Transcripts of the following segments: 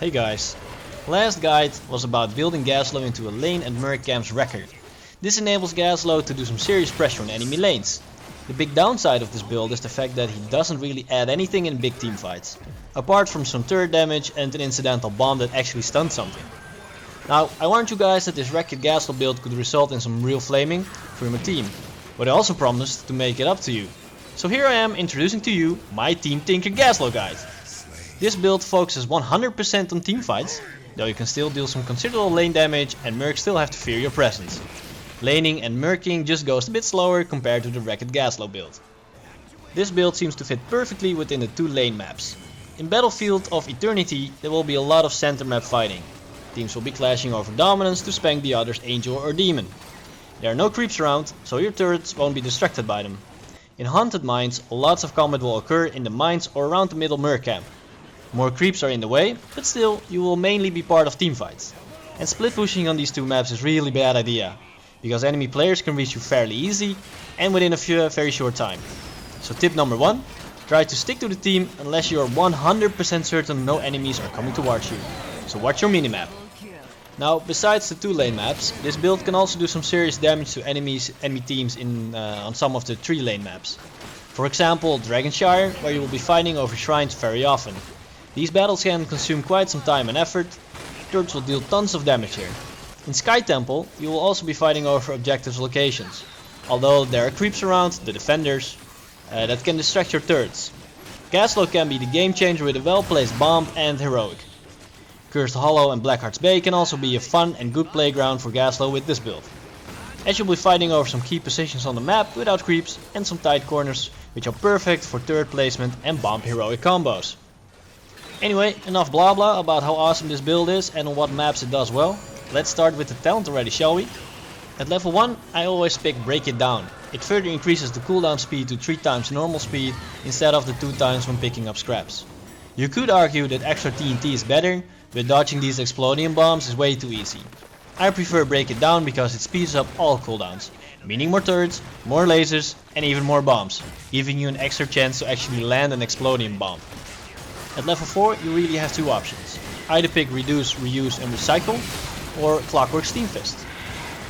Hey guys, last guide was about building Gazlowe into a lane and merc camp's record. This enables Gazlowe to do some serious pressure on enemy lanes. The big downside of this build is the fact that he doesn't really add anything in big team fights, apart from some turret damage and an incidental bomb that actually stuns something. Now, I warned you guys that this record Gazlowe build could result in some real flaming from my team, but I also promised to make it up to you. So here I am introducing to you my Team Tinker Gazlowe guide. This build focuses 100% on team fights, though you can still deal some considerable lane damage and mercs still have to fear your presence. Laning and merking just goes a bit slower compared to the Wrecked Gazlowe build. This build seems to fit perfectly within the two lane maps. In Battlefield of Eternity there will be a lot of center map fighting. Teams will be clashing over dominance to spank the other's angel or demon. There are no creeps around, so your turrets won't be distracted by them. In Haunted Mines, lots of combat will occur in the mines or around the middle merc camp. More creeps are in the way, but still you will mainly be part of teamfights. And split pushing on these two maps is really bad idea, because enemy players can reach you fairly easy and within a very short time. So tip number 1, try to stick to the team unless you are 100% certain no enemies are coming towards you. So watch your minimap. Now, besides the two lane maps, this build can also do some serious damage to enemy teams on some of the 3 lane maps. For example, Dragonshire, where you will be fighting over shrines very often. These battles can consume quite some time and effort. Turrets will deal tons of damage here. In Sky Temple, you will also be fighting over objectives locations. Although there are creeps around, the defenders, that can distract your turrets. Gazlowe can be the game changer with a well placed bomb and heroic. Cursed Hollow and Blackheart's Bay can also be a fun and good playground for Gazlowe with this build, as you'll be fighting over some key positions on the map without creeps and some tight corners which are perfect for turret placement and bomb heroic combos. Anyway, enough blah blah about how awesome this build is and on what maps it does well. Let's start with the talent already, shall we? At level 1 I always pick Break It Down. It further increases the cooldown speed to 3 times normal speed instead of the 2 times when picking up scraps. You could argue that extra TNT is better, but dodging these explodium bombs is way too easy. I prefer Break It Down because it speeds up all cooldowns, meaning more turrets, more lasers and even more bombs, giving you an extra chance to actually land an explodium bomb. At level 4 you really have 2 options. Either pick Reduce, Reuse and Recycle, or Clockwork Steam Fist.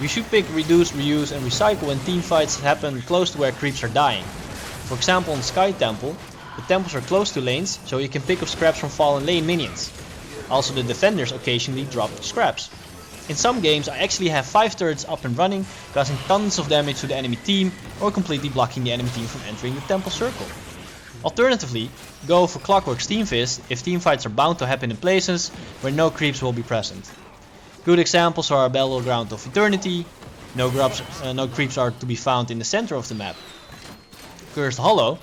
You should pick Reduce, Reuse and Recycle when teamfights happen close to where creeps are dying. For example in Sky Temple, the temples are close to lanes, so you can pick up scraps from fallen lane minions. Also the defenders occasionally drop scraps. In some games I actually have 5 turrets up and running, causing tons of damage to the enemy team or completely blocking the enemy team from entering the temple circle. Alternatively, go for Clockwork Steam Fist if teamfights are bound to happen in places where no creeps will be present. Good examples are Battleground of Eternity, no creeps are to be found in the center of the map. Cursed Hollow,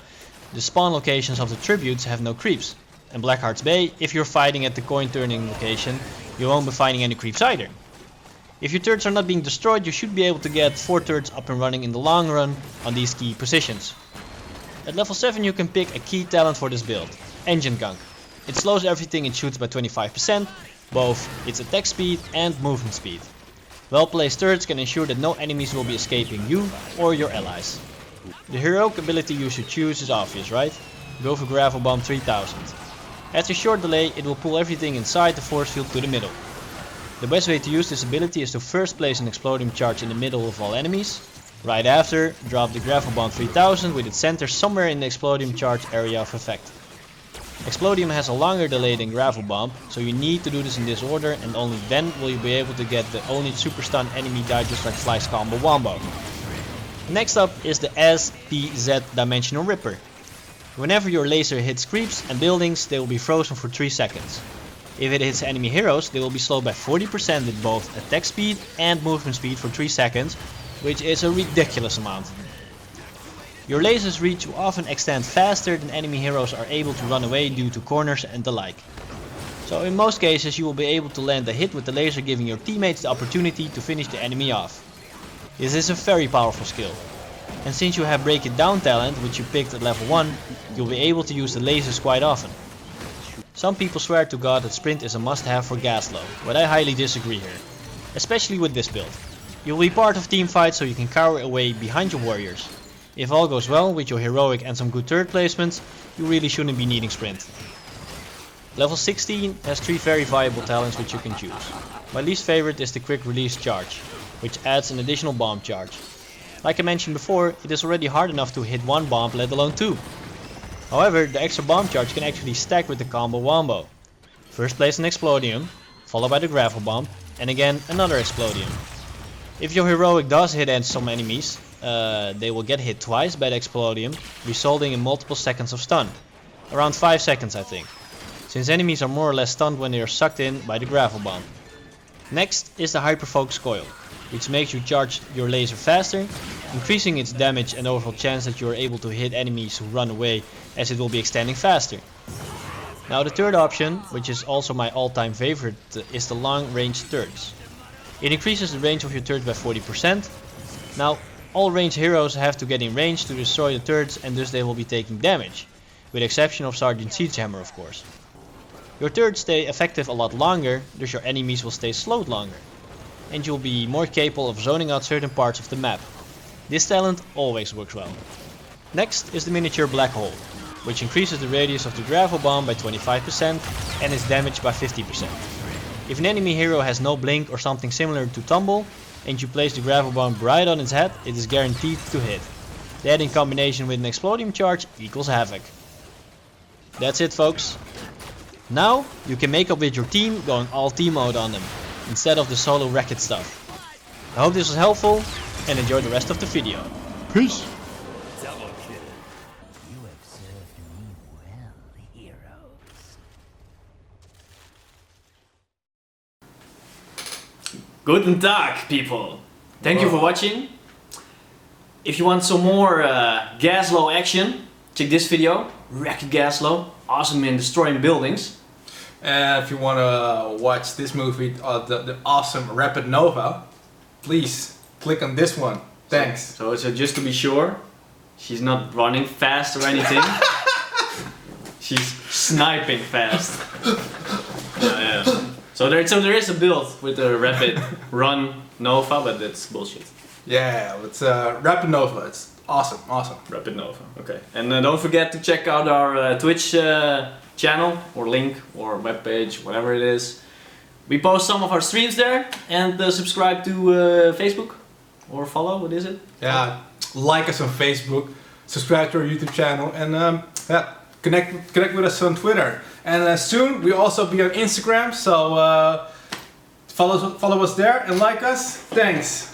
the spawn locations of the tributes have no creeps. And Blackheart's Bay, if you're fighting at the coin turning location, you won't be finding any creeps either. If your turrets are not being destroyed, you should be able to get 4 turrets up and running in the long run on these key positions. At level 7 you can pick a key talent for this build, Engine Gunk. It slows everything it shoots by 25%, both its attack speed and movement speed. Well placed turrets can ensure that no enemies will be escaping you or your allies. The heroic ability you should choose is obvious, right? Go for Gravel Bomb 3000. After a short delay it will pull everything inside the force field to the middle. The best way to use this ability is to first place an exploding charge in the middle of all enemies. Right after, drop the Gravel Bomb 3000 with its center somewhere in the explodium charge area of effect. Explodium has a longer delay than Gravel Bomb, so you need to do this in this order and only then will you be able to get the only super stun enemy die just like Slice Combo Wombo. Next up is the SPZ Dimensional Ripper. Whenever your laser hits creeps and buildings, they will be frozen for 3 seconds. If it hits enemy heroes, they will be slowed by 40% with both attack speed and movement speed for 3 seconds, which is a ridiculous amount. Your laser's reach will often extend faster than enemy heroes are able to run away due to corners and the like. So in most cases you will be able to land a hit with the laser, giving your teammates the opportunity to finish the enemy off. This is a very powerful skill. And since you have Break It Down talent, which you picked at level 1, you'll be able to use the lasers quite often. Some people swear to God that sprint is a must-have for Gazlowe, but I highly disagree here. Especially with this build. You will be part of teamfights so you can cower away behind your warriors. If all goes well with your heroic and some good turret placements, you really shouldn't be needing sprint. Level 16 has 3 very viable talents which you can choose. My least favorite is the quick release charge, which adds an additional bomb charge. Like I mentioned before, it is already hard enough to hit 1 bomb, let alone 2. However, the extra bomb charge can actually stack with the combo wombo. First place an Explodium, followed by the Gravel Bomb, and again another Explodium. If your heroic does hit some enemies, they will get hit twice by the Explodium, resulting in multiple seconds of stun. Around 5 seconds I think, since enemies are more or less stunned when they are sucked in by the Gravel Bomb. Next is the Hyper Focus Coil, which makes you charge your laser faster, increasing its damage and overall chance that you are able to hit enemies who run away, as it will be extending faster. Now the third option, which is also my all-time favorite, is the long range turrets. It increases the range of your turret by 40%. Now all ranged heroes have to get in range to destroy the turrets, and thus they will be taking damage, with the exception of Sergeant Siegehammer of course. Your turrets stay effective a lot longer, thus your enemies will stay slowed longer, and you'll be more capable of zoning out certain parts of the map. This talent always works well. Next is the miniature black hole, which increases the radius of the Gravel Bomb by 25% and its damage by 50%. If an enemy hero has no blink or something similar to tumble, and you place the Gravel Bomb right on its head, it is guaranteed to hit. That in combination with an Explodium charge equals havoc. That's it folks. Now you can make up with your team going all team mode on them, instead of the solo racket stuff. I hope this was helpful and enjoy the rest of the video. Peace! Guten Tag, people! Thank you for watching. If you want some more Gazlowe action, check this video. Wrecked Gazlowe, awesome in destroying buildings. And if you want to watch this movie, the awesome Rapid Nova, please click on this one. Thanks. So just to be sure, she's not running fast or anything. She's sniping fast. Yeah. So there is a build with a Rapid Run Nova, but that's bullshit. Yeah, it's Rapid Nova. It's awesome, awesome. Rapid Nova, okay. And don't forget to check out our Twitch channel or link or webpage, whatever it is. We post some of our streams there, and subscribe to Facebook or follow. What is it? Yeah, like us on Facebook, subscribe to our YouTube channel, and yeah, connect with us on Twitter. And soon we'll also be on Instagram, so follow us there and like us. Thanks.